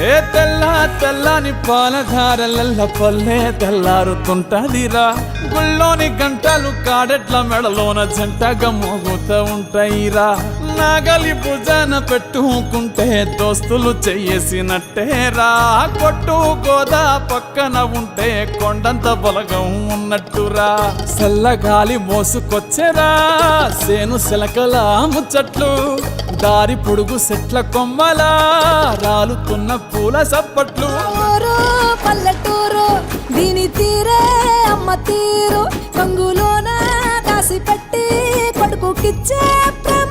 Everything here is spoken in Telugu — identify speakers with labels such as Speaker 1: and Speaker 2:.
Speaker 1: ఏ తెల్ల తెల్లని పాలధారలల్ల పల్లె తెల్లారుతుంటదిరా గుళ్ళోని గంటలు కాడెట్ల మెడలోన జంటగా మోగుతూ ఉంటాయిరా నాగలి భుజాన పెట్టుకుంటే దోస్తులు చెయ్యేసినట్టేరా కొట్టు గోదా పక్కన ఉంటే కొండంత బలగం ఉన్నట్టురా చల్లగాలి మోసుకొచ్చెరా సేను శిలకల ముచ్చట్లు దారి పొడుగు సెట్ల కొమ్మలా రాలుతున్న పూల సప్పట్లు
Speaker 2: పల్లెటూరు దీని తీరే అమ్మ తీరు కంగులోన దాసి పెట్టి కొడుకుకిచ్చే ప్రేమ